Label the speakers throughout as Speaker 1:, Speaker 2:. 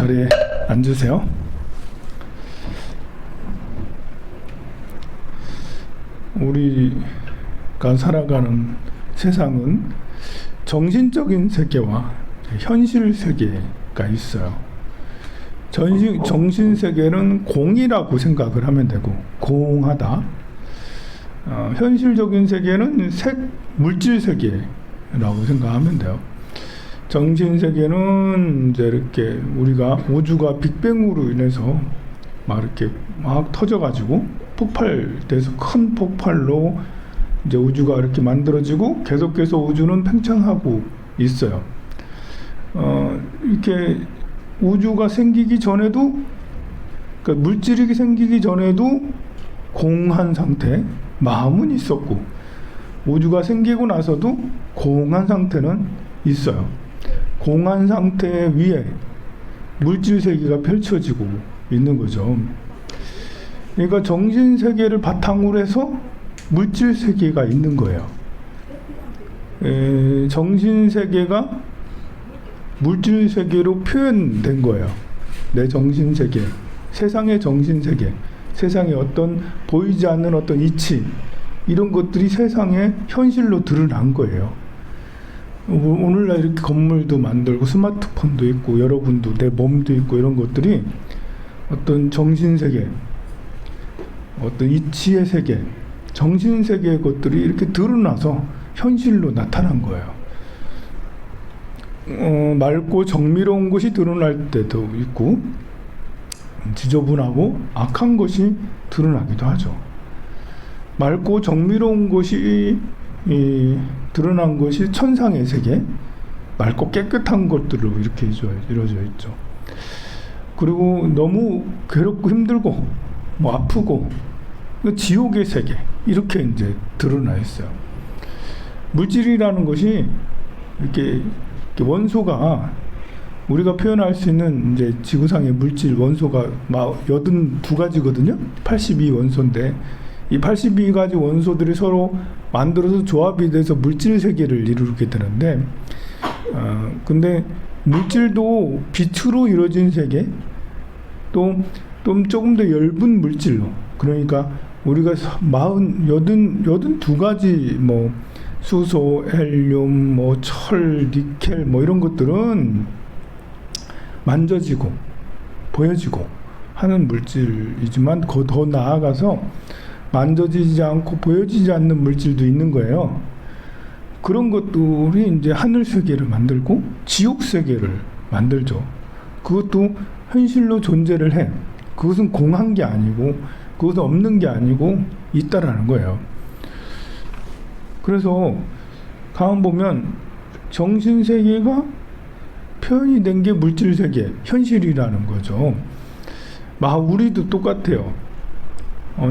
Speaker 1: 자리에 앉으세요. 우리가 살아가는 세상은 정신적인 세계와 현실 세계가 있어요. 정신 세계는 공이라고 생각을 하면 되고, 공하다. 현실적인 세계는 물질 세계라고 생각하면 돼요. 정신 세계는 이제 이렇게 우리가 우주가 빅뱅으로 인해서 막 이렇게 막 터져가지고 폭발돼서 큰 폭발로 이제 우주가 이렇게 만들어지고 계속해서 우주는 팽창하고 있어요. 이렇게 우주가 생기기 전에도, 그러니까 물질이 생기기 전에도 공한 상태, 마음은 있었고, 우주가 생기고 나서도 공한 상태는 있어요. 공한 상태 위에 물질 세계가 펼쳐지고 있는 거죠. 그러니까 정신 세계를 바탕으로 해서 물질 세계가 있는 거예요. 정신 세계가 물질 세계로 표현된 거예요. 내 정신 세계, 세상의 정신 세계, 세상의 어떤 보이지 않는 어떤 이치, 이런 것들이 세상의 현실로 드러난 거예요. 오늘날 이렇게 건물도 만들고 스마트폰도 있고 여러분도 내 몸도 있고 이런 것들이 어떤 정신 세계, 어떤 이치의 세계, 정신 세계의 것들이 이렇게 드러나서 현실로 나타난 거예요. 맑고 정밀로운 것이 드러날 때도 있고, 지저분하고 악한 것이 드러나기도 하죠. 맑고 정밀로운 것이 드러난 것이 천상의 세계, 맑고 깨끗한 것들로 이렇게 이루어져 있죠. 그리고 너무 괴롭고 힘들고 뭐 아프고 지옥의 세계, 이렇게 이제 드러나 있어요. 물질이라는 것이 이렇게 원소가, 우리가 표현할 수 있는 이제 지구상의 물질 원소가 82가지거든요. 82원소인데 이 82가지 원소들이 서로 만들어서 조합이 돼서 물질 세계를 이루게 되는데, 근데 물질도 빛으로 이루어진 세계, 또 조금 더 엷은 물질로, 그러니까 우리가 82가지 뭐 수소, 헬륨, 뭐 철, 니켈 뭐 이런 것들은 만져지고 보여지고 하는 물질이지만 더 나아가서 만져지지 않고 보여지지 않는 물질도 있는 거예요. 그런 것들이 이제 하늘 세계를 만들고 지옥 세계를 만들죠. 그것도 현실로 존재를 해. 그것은 공한 게 아니고, 그것은 없는 게 아니고 있다라는 거예요. 그래서 가만 보면 정신 세계가 표현이 된 게 물질 세계, 현실이라는 거죠. 우리도 똑같아요.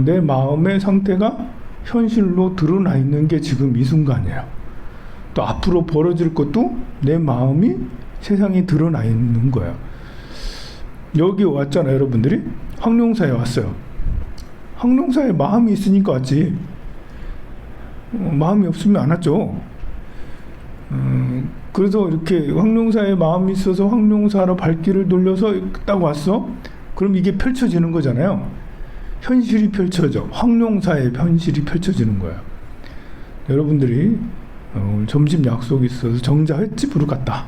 Speaker 1: 내 마음의 상태가 현실로 드러나 있는 게 지금 이 순간이에요. 또 앞으로 벌어질 것도 내 마음이 세상에 드러나 있는 거예요. 여기 왔잖아요, 여러분들이. 황룡사에 왔어요. 황룡사에 마음이 있으니까 왔지. 마음이 없으면 안 왔죠. 그래서 이렇게 황룡사에 마음이 있어서 황룡사로 발길을 돌려서 딱 왔어? 그럼 이게 펼쳐지는 거잖아요. 현실이 펼쳐져. 황룡사의 현실이 펼쳐지는 거예요. 여러분들이 점심 약속이 있어서 정자 횟집으로 갔다.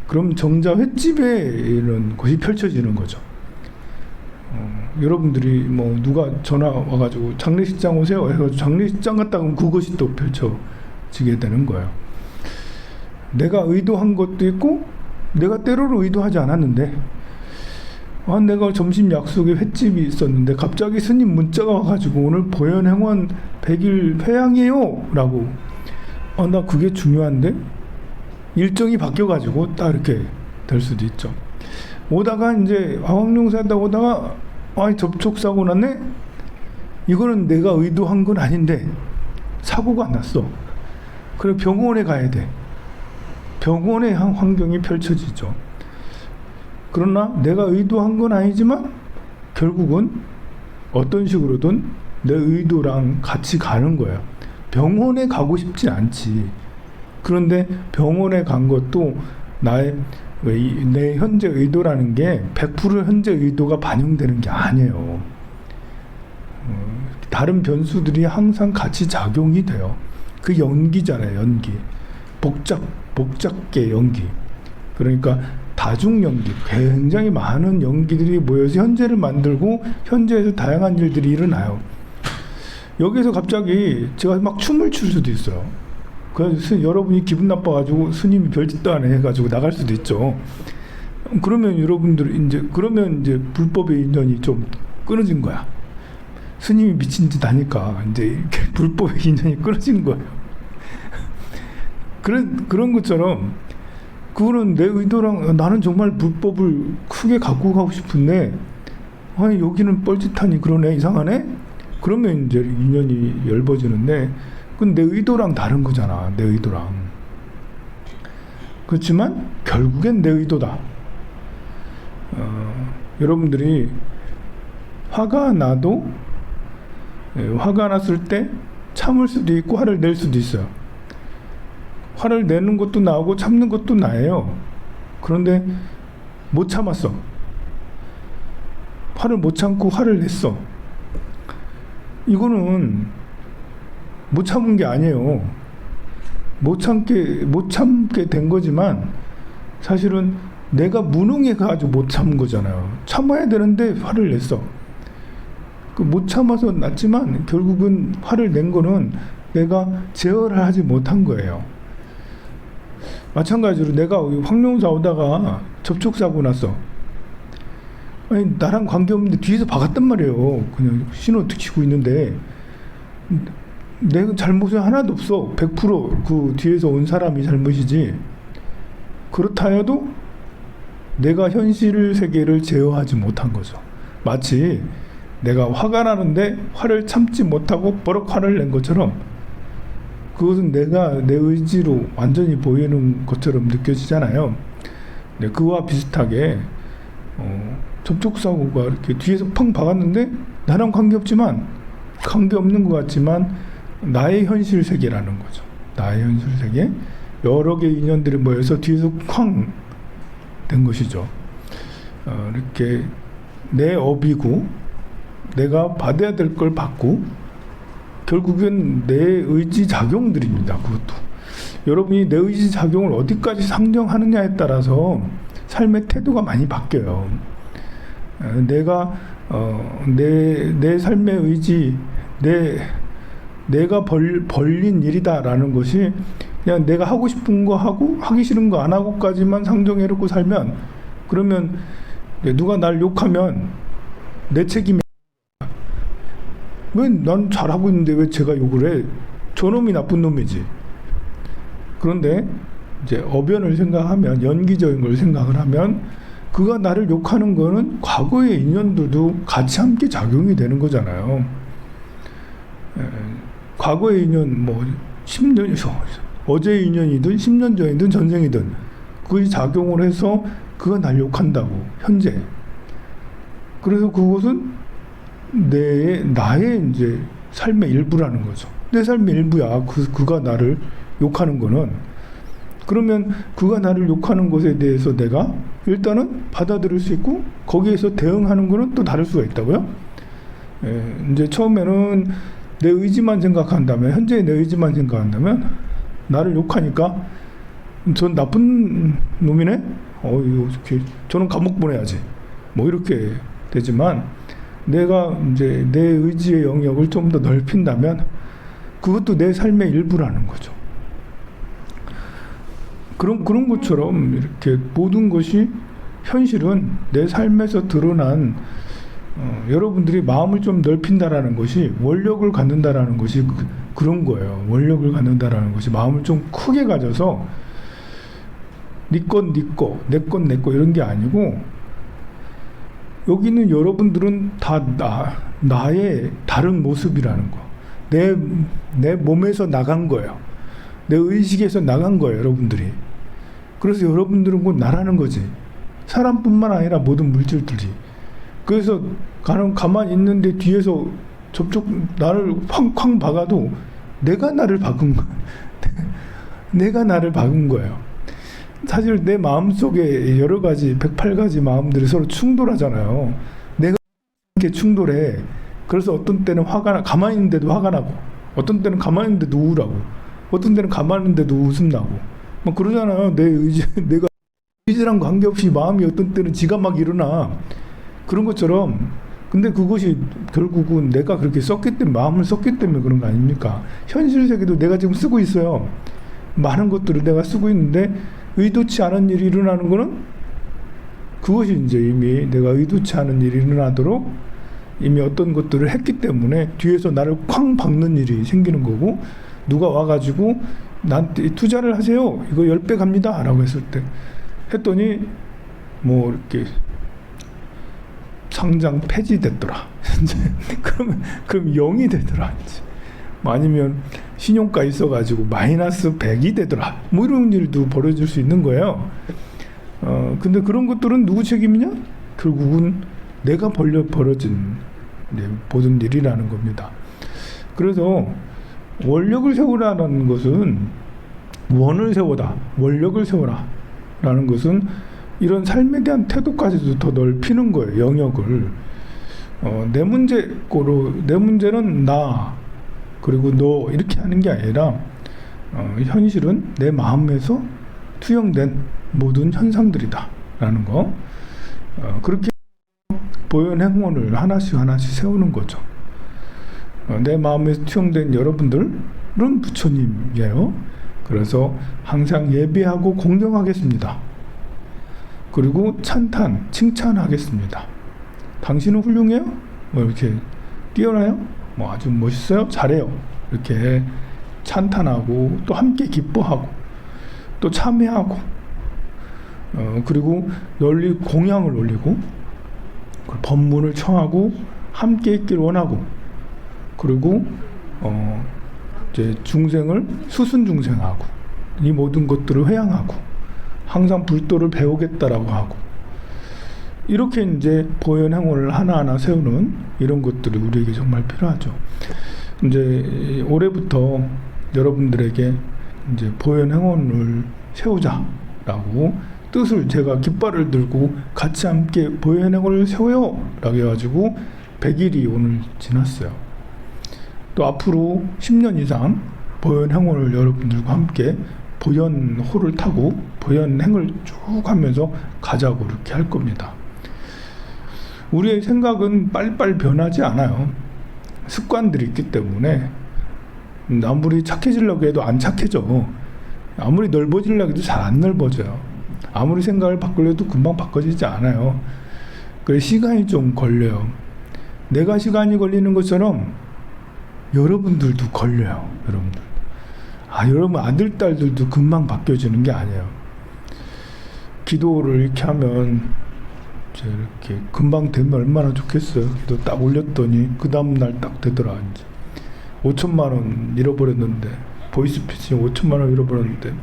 Speaker 1: 그럼 정자 횟집에 이런 것이 펼쳐지는 거죠. 여러분들이 뭐 누가 전화 와가지고 장례식장 오세요 해가지고 장례식장 갔다 오면 그것이 또 펼쳐지게 되는 거예요. 내가 의도한 것도 있고, 내가 때로는 의도하지 않았는데, 내가 점심 약속에 횟집이 있었는데 갑자기 스님 문자가 와가지고 오늘 보현행원 100일 회양이에요 라고, 나 그게 중요한데 일정이 바뀌어가지고 딱 이렇게 될 수도 있죠. 오다가 이제 황룡사에다 오다가 접촉사고 났네? 이거는 내가 의도한 건 아닌데 사고가 났어. 그래 병원에 가야 돼. 병원의 환경이 펼쳐지죠. 그러나 내가 의도한 건 아니지만 결국은 어떤 식으로든 내 의도랑 같이 가는 거예요. 병원에 가고 싶지 않지. 그런데 병원에 간 것도 나의 내 현재 의도라는 게 100% 현재 의도가 반영되는 게 아니에요. 다른 변수들이 항상 같이 작용이 돼요. 그 연기잖아요, 연기. 복잡계 연기. 그러니까 다중 연기, 굉장히 많은 연기들이 모여서 현재를 만들고 현재에서 다양한 일들이 일어나요. 여기서 갑자기 제가 막 춤을 출 수도 있어요. 그래서 여러분이 기분 나빠가지고 스님이 별짓도 안 해가지고 나갈 수도 있죠. 그러면 여러분들 이제 불법의 인연이 좀 끊어진 거야. 스님이 미친 짓 하니까 이제 이렇게 불법의 인연이 끊어진 거예요. 그런 것처럼 그거는 내 의도랑 나는 정말 불법을 크게 갖고 가고 싶은데 아니 여기는 뻘짓하니 그러네, 이상하네. 그러면 이제 인연이 엷어지는데 그건 내 의도랑 다른 거잖아. 내 의도랑. 그렇지만 결국엔 내 의도다. 여러분들이 화가 나도 화가 났을 때 참을 수도 있고 화를 낼 수도 있어요. 화를 내는 것도 나오고 참는 것도 나예요. 그런데 못 참았어. 화를 못 참고 화를 냈어. 이거는 못 참은 게 아니에요. 못 참게 된 거지만 사실은 내가 무능해가지고 못 참은 거잖아요. 참아야 되는데 화를 냈어. 못 참아서 났지만 결국은 화를 낸 거는 내가 제어를 하지 못한 거예요. 마찬가지로 내가 황룡사 오다가 접촉사고 났어. 아니 나랑 관계없는데 뒤에서 박았단 말이에요. 그냥 신호 치고 있는데 내 잘못이 하나도 없어. 100% 뒤에서 온 사람이 잘못이지. 그렇다 해도 내가 현실 세계를 제어하지 못한 거죠. 마치 내가 화가 나는데 화를 참지 못하고 버럭 화를 낸 것처럼 그것은 내가 내 의지로 완전히 보이는 것처럼 느껴지잖아요. 네, 그와 비슷하게 접촉사고가 이렇게 뒤에서 펑 박았는데 나랑 관계없는 것 같지만 나의 현실 세계라는 거죠. 나의 현실 세계. 여러 개의 인연들이 모여서 뒤에서 쾅 된 것이죠. 이렇게 내 업이고 내가 받아야 될 걸 받고 결국엔 내 의지 작용들입니다. 그것도 여러분이 내 의지 작용을 어디까지 상정하느냐에 따라서 삶의 태도가 많이 바뀌어요. 내가 내 삶의 의지, 내가 벌린 일이다라는 것이 그냥 내가 하고 싶은 거 하고 하기 싫은 거 안 하고까지만 상정해놓고 살면 그러면 누가 날 욕하면 내 책임이 왜 난 잘하고 있는데 왜 제가 욕을 해? 저놈이 나쁜 놈이지. 그런데 이제 어변을 생각하면 연기적인 걸 생각을 하면 그가 나를 욕하는 거는 과거의 인연들도 같이 함께 작용이 되는 거잖아요. 과거의 인연 뭐 10년 어제의 인연이든 10년 전이든 전생이든 그것이 작용을 해서 그가 날 욕한다고 현재. 그래서 그것은 나의 이제 삶의 일부라는 거죠. 내 삶의 일부야. 그가 나를 욕하는 거는. 그러면 그가 나를 욕하는 것에 대해서 내가 일단은 받아들일 수 있고 거기에서 대응하는 거는 또 다를 수가 있다고요. 이제 처음에는 내 의지만 생각한다면, 현재의 내 의지만 생각한다면 나를 욕하니까 전 나쁜 놈이네? 이렇게 저는 감옥 보내야지. 뭐 이렇게 되지만 내가 이제 내 의지의 영역을 좀 더 넓힌다면 그것도 내 삶의 일부라는 거죠. 그런 것처럼 이렇게 모든 것이 현실은 내 삶에서 드러난 여러분들이 마음을 좀 넓힌다라는 것이 원력을 갖는다라는 것이 그런 거예요. 원력을 갖는다라는 것이 마음을 좀 크게 가져서 네 건 네 거, 내 건 내 거 이런 게 아니고 여기는 여러분들은 다 나의 다른 모습이라는 거. 내 몸에서 나간 거예요. 내 의식에서 나간 거예요, 여러분들이. 그래서 여러분들은 곧 나라는 거지. 사람뿐만 아니라 모든 물질들이. 그래서 가만히 있는데 뒤에서 나를 쾅쾅 박아도 내가 나를 박은 거예요. 내가 나를 박은 거예요. 사실 내 마음속에 여러 가지 108가지 마음들이 서로 충돌하잖아요. 내가 이렇게 충돌해. 그래서 어떤 때는 화가 나, 가만히 있는데도 화가 나고, 어떤 때는 가만히 있는데도 우울하고, 어떤 때는 가만히 있는데도 웃음 나고, 막 그러잖아요. 내 의지, 내가 의지랑 관계없이 마음이 어떤 때는 지가 막 일어나. 그런 것처럼. 근데 그것이 결국은 내가 그렇게 썼기 때문에, 마음을 썼기 때문에 그런 거 아닙니까? 현실 세계도 내가 지금 쓰고 있어요. 많은 것들을 내가 쓰고 있는데 의도치 않은 일이 일어나는 거는, 그것이 이제 이미 내가 의도치 않은 일이 일어나도록 이미 어떤 것들을 했기 때문에 뒤에서 나를 쾅 박는 일이 생기는 거고, 누가 와가지고 나한테 투자를 하세요, 이거 10배 갑니다 라고 했을 때, 했더니 뭐 이렇게 상장 폐지됐더라. 그럼 0이 되더라. 뭐 아니면 신용가 있어가지고 마이너스 100이 되더라. 뭐 이런 일도 벌어질 수 있는 거예요. 근데 그런 것들은 누구 책임이냐? 결국은 내가 벌어진 모든 일이라는 겁니다. 그래서 원력을 세우라는 것은, 원을 세워라, 원력을 세워라 라는 것은 이런 삶에 대한 태도까지도 더 넓히는 거예요. 영역을. 내 문제는 나 그리고 너 이렇게 하는 게 아니라, 현실은 내 마음에서 투영된 모든 현상들이다 라는 거. 그렇게 보현 행원을 하나씩 세우는 거죠. 내 마음에서 투영된 여러분들은 부처님이에요. 그래서 항상 예배하고 공경하겠습니다. 그리고 칭찬하겠습니다. 당신은 훌륭해요? 뭐 이렇게 뛰어나요? 뭐 아주 멋있어요? 잘해요. 이렇게 찬탄하고, 또 함께 기뻐하고, 또 참회하고, 그리고 널리 공양을 올리고, 법문을 청하고, 함께 있길 원하고, 그리고 이제 중생을 수순 중생하고, 이 모든 것들을 회양하고, 항상 불도를 배우겠다라고 하고, 이렇게 이제 보현 행원을 하나하나 세우는 이런 것들이 우리에게 정말 필요하죠. 이제 올해부터 여러분들에게 이제 보현 행원을 세우자라고 뜻을, 제가 깃발을 들고 같이 함께 보현 행원을 세워요 라고 해가지고 100일이 오늘 지났어요. 또 앞으로 10년 이상 보현 행원을 여러분들과 함께 보현호를 타고 보현행을 쭉 하면서 가자고 이렇게 할 겁니다. 우리의 생각은 빨리빨리 변하지 않아요. 습관들이 있기 때문에 아무리 착해지려고 해도 안 착해져. 아무리 넓어지려고 해도 잘 안 넓어져요. 아무리 생각을 바꾸려도 금방 바꿔지지 않아요. 그래서 시간이 좀 걸려요. 내가 시간이 걸리는 것처럼 여러분들도 걸려요. 여러분 아들, 딸들도 금방 바뀌어지는 게 아니에요. 기도를 이렇게 하면 이렇게 금방 되면 얼마나 좋겠어요. 또 딱 올렸더니 그 다음날 딱 되더라. 이제 5천만 원 잃어버렸는데, 보이스피싱 5천만 원 잃어버렸는데,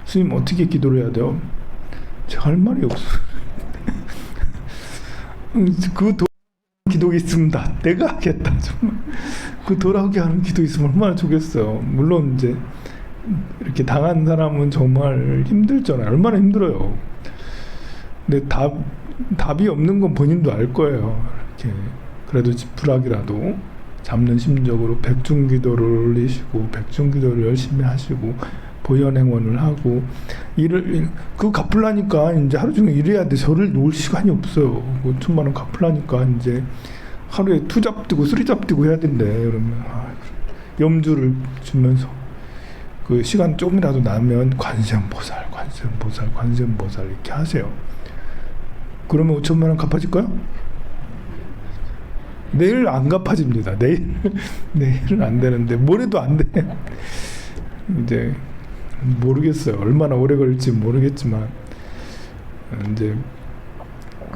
Speaker 1: 스님 어떻게 기도를 해야 돼요? 제가 할 말이 없어요. 그 기도 있습니다. 내가 하겠다. 정말 그 돌아오게 하는 기도 있으면 얼마나 좋겠어요. 물론 이제 이렇게 당한 사람은 정말 힘들잖아요. 얼마나 힘들어요. 근데 답이 없는 건 본인도 알 거예요. 이렇게 그래도 불학이라도 잡는 심적으로 백중기도를 올리시고, 백중기도를 열심히 하시고, 보현행원을 하고, 그거 갚으려니까 이제 하루 종일 일해야 돼. 저를 놓을 시간이 없어요. 5천만 원 갚으려니까 이제 하루에 2잡 뛰고 3잡 뛰고 해야 된대. 그러면 염주를 주면서 그 시간 조금이라도 나면 관세음보살 이렇게 하세요. 그러면 5천만 원 갚아질까요? 내일 안 갚아집니다. 내일은 안 되는데 모레도 안 돼. 이제 모르겠어요. 얼마나 오래 걸릴지 모르겠지만, 이제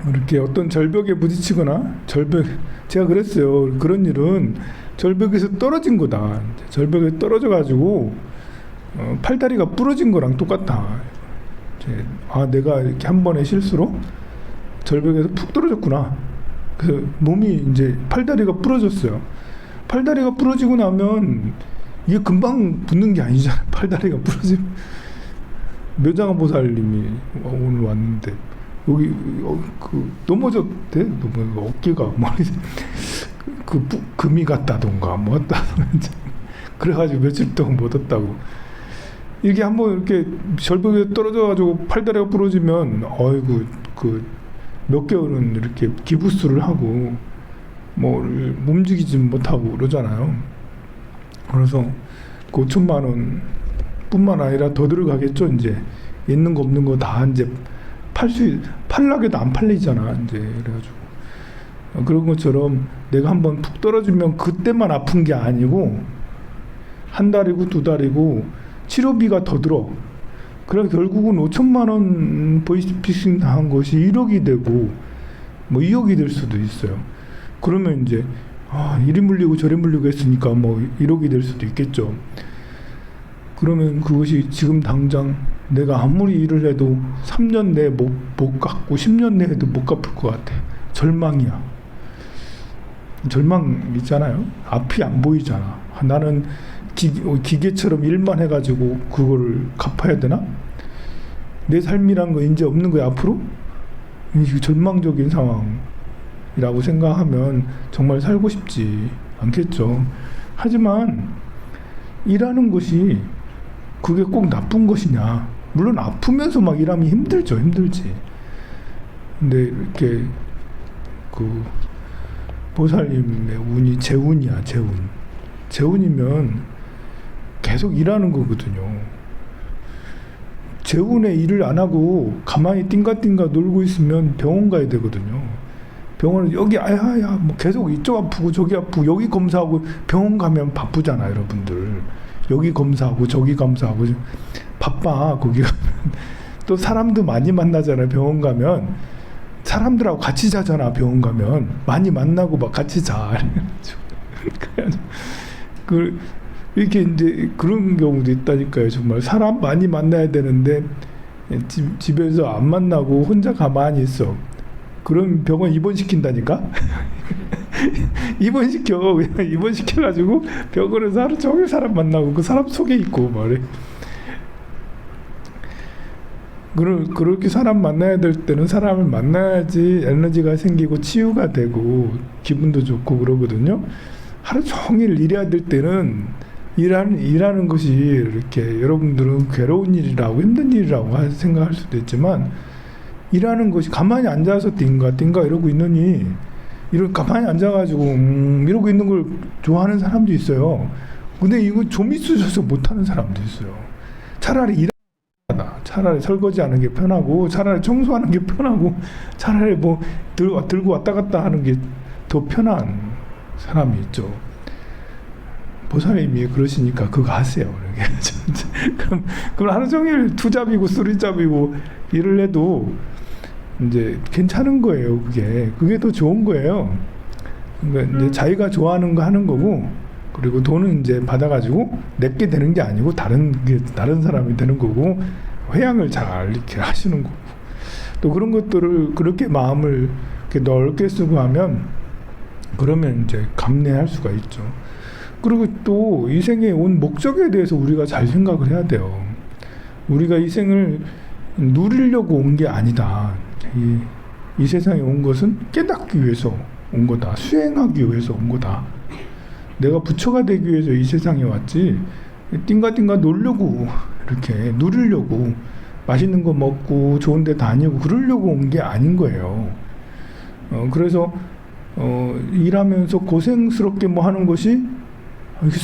Speaker 1: 이렇게 어떤 절벽에 부딪히거나, 제가 그랬어요. 그런 일은 절벽에서 떨어진 거다. 절벽에 떨어져 가지고 팔다리가 부러진 거랑 똑같다. 내가 이렇게 한 번의 실수로 절벽에서 푹 떨어졌구나. 그 몸이 이제 팔다리가 부러졌어요. 팔다리가 부러지고 나면 이게 금방 붙는 게 아니잖아요. 팔다리가 부러지면 묘장한 보살님이 오늘 왔는데 여기 넘어졌대. 어깨가 머리 금이 갔다던가 뭐 했다던가 그래가지고 며칠 동안 못 왔다고. 이게 한번 이렇게 절벽에 떨어져가지고 팔다리가 부러지면 어이구 몇 개월은 이렇게 기부스를 하고 뭐 움직이지 못하고 그러잖아요. 그래서 그 5천만 원 뿐만 아니라 더 들어가겠죠. 이제 있는 거 없는 거 다 이제 팔라게도 안 팔리잖아. 이제 그래가지고 그런 것처럼 내가 한번 푹 떨어지면 그때만 아픈 게 아니고 한 달이고 두 달이고 치료비가 더 들어. 그래 결국은 5천만 원 보이스피싱 당한 것이 1억이 되고 뭐 2억이 될 수도 있어요. 그러면 이제 이리 물리고 저리 물리고 했으니까 뭐 1억이 될 수도 있겠죠. 그러면 그것이 지금 당장 내가 아무리 일을 해도 3년 내에 못 갚고 10년 내에도 못 갚을 것 같아. 절망이야. 절망 있잖아요. 앞이 안 보이잖아. 나는 기계처럼 일만 해가지고 그거를 갚아야 되나? 내 삶이란 거 이제 없는 거야 앞으로? 절망적인 상황이라고 생각하면 정말 살고 싶지 않겠죠. 하지만 일하는 것이 그게 꼭 나쁜 것이냐? 물론 아프면서 막 일하면 힘들지. 근데 이렇게 보살님의 운이 재운이야. 재운이면 계속 일하는 거거든요. 재운에 일을 안 하고 가만히 띵가띵가 놀고 있으면 병원 가야 되거든요. 병원은 여기 아야야 뭐 계속 이쪽 아프고 저기 아프고 여기 검사하고 병원 가면 바쁘잖아 여러분들. 여기 검사하고 저기 검사하고 바빠. 거기 가면 또 사람도 많이 만나잖아요. 병원 가면 사람들하고 같이 자잖아. 병원 가면 많이 만나고 막 같이 자. 이렇게 이제 그런 경우도 있다니까요. 정말 사람 많이 만나야 되는데 집에서 안 만나고 혼자 가만히 있어. 그럼 병원 입원시킨다니까? 입원시켜. 그냥 입원시켜가지고 병원에서 하루 종일 사람 만나고 그 사람 속에 있고 말해. 그렇게 사람 만나야 될 때는 사람을 만나야지 에너지가 생기고 치유가 되고 기분도 좋고 그러거든요. 하루 종일 일해야 될 때는 일하는 것이 이렇게 여러분들은 괴로운 일이라고 힘든 일이라고 생각할 수도 있지만 일하는 것이 가만히 앉아서 띵가 이러고 있느니 이렇게 가만히 앉아가지고 이러고 있는 걸 좋아하는 사람도 있어요. 근데 이거 좀 있으셔서 못하는 사람도 있어요. 차라리 차라리 설거지하는 게 편하고 차라리 청소하는 게 편하고 차라리 뭐 들고 왔다 갔다 하는 게 더 편한 사람이 있죠. 보살님이 그러시니까 그거 하세요. 그럼 하루 종일 투잡이고 쓰리잡이고 일을 해도 이제 괜찮은 거예요. 그게 더 좋은 거예요. 그러니까 이제 자기가 좋아하는 거 하는 거고 그리고 돈은 이제 받아가지고 내게 되는 게 아니고 다른 사람이 되는 거고 회양을 잘 이렇게 하시는 거고 또 그런 것들을 그렇게 마음을 이렇게 넓게 쓰고 하면 그러면 이제 감내할 수가 있죠. 그리고 또 이 생에 온 목적에 대해서 우리가 잘 생각을 해야 돼요. 우리가 이 생을 누리려고 온 게 아니다. 이 세상에 온 것은 깨닫기 위해서 온 거다. 수행하기 위해서 온 거다. 내가 부처가 되기 위해서 이 세상에 왔지 띵가띵가 놀려고 이렇게 누리려고 맛있는 거 먹고 좋은 데 다니고 그러려고 온 게 아닌 거예요. 그래서 일하면서 고생스럽게 뭐 하는 것이 이게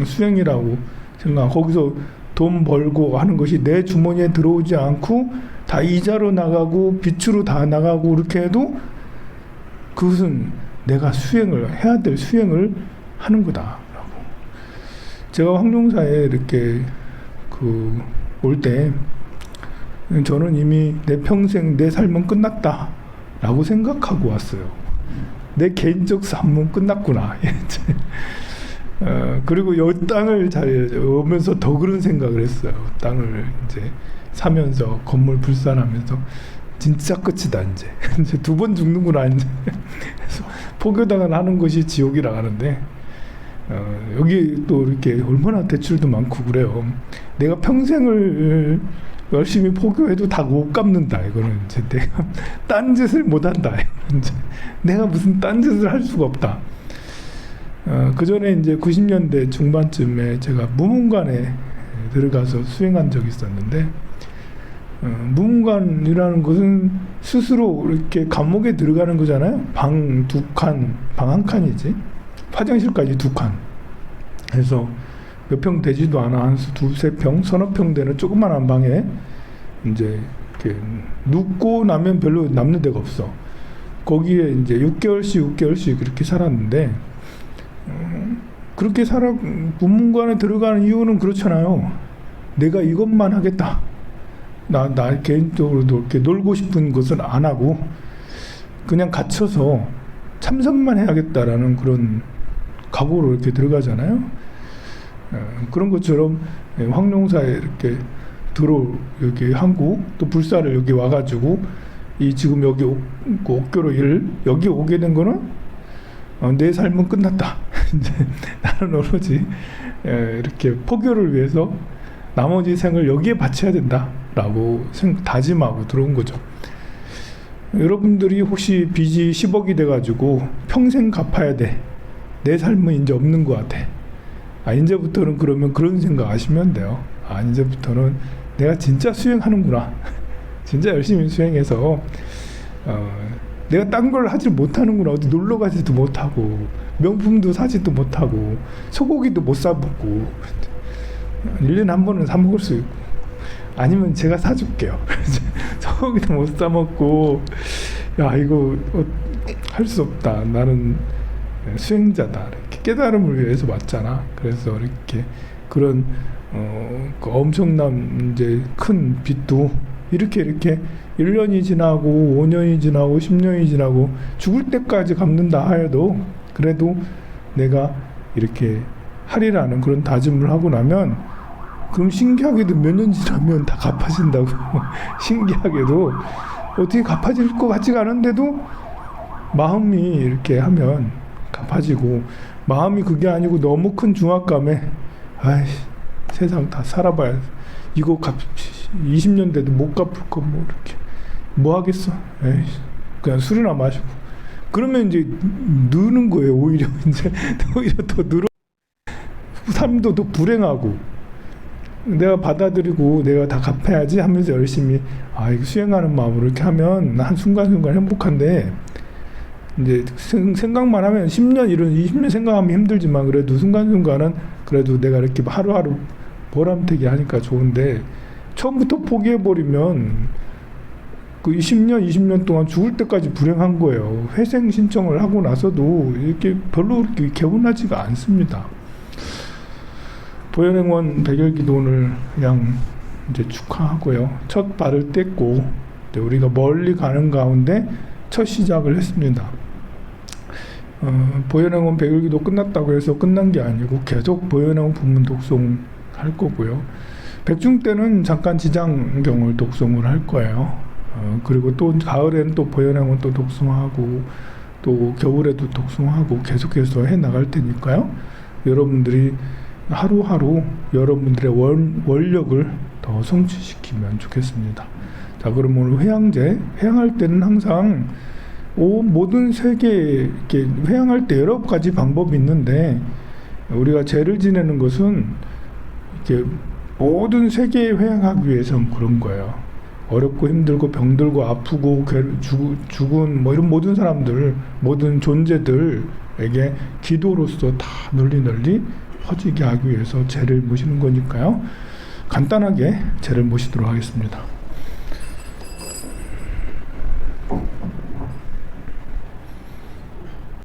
Speaker 1: 수행이라고 생각. 거기서 돈 벌고 하는 것이 내 주머니에 들어오지 않고 다 이자로 나가고 빚으로 다 나가고 이렇게 해도 그것은 내가 해야 될 수행을 하는 거다라고. 제가 황룡사에 이렇게 올 때 저는 이미 내 평생 내 삶은 끝났다라고 생각하고 왔어요. 내 개인적 삶은 끝났구나. 그리고 이 땅을 잘 오면서 더 그런 생각을 했어요. 땅을 이제 사면서 건물 불산하면서 진짜 끝이다 이제. 이제 2번 죽는구나 이제. 그래서 포교당을 하는 것이 지옥이라 하는데 여기 또 이렇게 얼마나 대출도 많고 그래요. 내가 평생을 열심히 포교해도 다 못 갚는다. 이거는 이제 내가 딴 짓을 못 한다. 이제 내가 무슨 딴 짓을 할 수가 없다. 그 전에 이제 90년대 중반쯤에 제가 무문관에 들어가서 수행한 적이 있었는데, 무문관이라는 것은 스스로 이렇게 감옥에 들어가는 거잖아요. 방 두 칸, 방 한 칸이지. 화장실까지 두 칸. 그래서 몇 평 되지도 않아. 한 두세 평, 서너 평 되는 조그만한 방에 이제 이렇게 눕고 나면 별로 남는 데가 없어. 거기에 이제 6개월씩 그렇게 살았는데, 그렇게 부문관에 들어가는 이유는 그렇잖아요. 내가 이것만 하겠다. 나 개인적으로도 이렇게 놀고 싶은 것은 안 하고 그냥 갇혀서 참선만 해야겠다라는 그런 각오로 이렇게 들어가잖아요. 그런 것처럼 황룡사에 이렇게 여기 한국 또 불사를 여기 와가지고 이 지금 여기 옥교로 여기 오게 된 거는 내 삶은 끝났다. 이제 나는 오로지 이렇게 포교를 위해서 나머지 생을 여기에 바쳐야 된다라고 다짐하고 들어온 거죠. 여러분들이 혹시 빚이 10억이 돼가지고 평생 갚아야 돼. 내 삶은 이제 없는 것 같아. 이제부터는 그러면 그런 생각 하시면 돼요. 이제부터는 내가 진짜 수행하는구나. 진짜 열심히 수행해서 내가 딴 걸 하지 못하는구나. 어디 놀러 가지도 못하고 명품도 사지도 못하고 소고기도 못 사 먹고 1년에 한 번은 사 먹을 수 있고 아니면 제가 사줄게요. 소고기도 못 사 먹고 야 이거 할 수 없다. 나는 수행자다. 이렇게 깨달음을 위해서 왔잖아. 그래서 이렇게 그런 그 엄청난 이제 큰 빚도 이렇게 1년이 지나고 5년이 지나고 10년이 지나고 죽을 때까지 갚는다 하여도 그래도 내가 이렇게 하리라는 그런 다짐을 하고 나면 그럼 신기하게도 몇 년 지나면 다 갚아진다고. 신기하게도 어떻게 갚아질 것 같지가 않은데도 마음이 이렇게 하면 갚아지고, 마음이 그게 아니고 너무 큰 중압감에 세상 다 살아봐야 이거 20년 돼도 못 갚을 거 뭐 이렇게 뭐 하겠어. 그냥 술이나 마시고 그러면 이제 느는 거예요. 오히려 더 늘어. 삶도 더 불행하고 내가 받아들이고 내가 다 갚아야지 하면서 열심히 이거 수행하는 마음으로 이렇게 하면 한 순간순간 행복한데, 이제 생각만 하면 10년 20년 생각하면 힘들지만 그래도 순간순간은 그래도 내가 이렇게 하루하루 보람되게 하니까 좋은데, 처음부터 포기해버리면 그 10년 20년 동안 죽을 때까지 불행한 거예요. 회생 신청을 하고 나서도 이렇게 별로 그렇게 개운하지가 않습니다. 보현행원 백열기도 오늘 그냥 이제 축하하고요. 첫 발을 뗐고 우리가 멀리 가는 가운데 첫 시작을 했습니다. 보현행원 백열기도 끝났다고 해서 끝난 게 아니고 계속 보현행원 부문 독송 할 거고요. 백중 때는 잠깐 지장경을 독송을 할 거예요. 그리고 또 가을에는 또 보현행원 또 독송하고 또 겨울에도 독송하고 계속해서 해 나갈 테니까요. 여러분들이 하루하루 여러분들의 원력을 더 성취시키면 좋겠습니다. 자, 그럼 오늘 회양할 때는 항상 모든 세계 이렇게 회양할 때 여러 가지 방법이 있는데, 우리가 죄를 지내는 것은 이렇게 모든 세계에 회양하기 위해서는 그런 거예요. 어렵고 힘들고 병들고 아프고 죽은 뭐 이런 모든 사람들, 모든 존재들에게 기도로서 다 널리 퍼지게 하기 위해서 죄를 모시는 거니까요. 간단하게 죄를 모시도록 하겠습니다.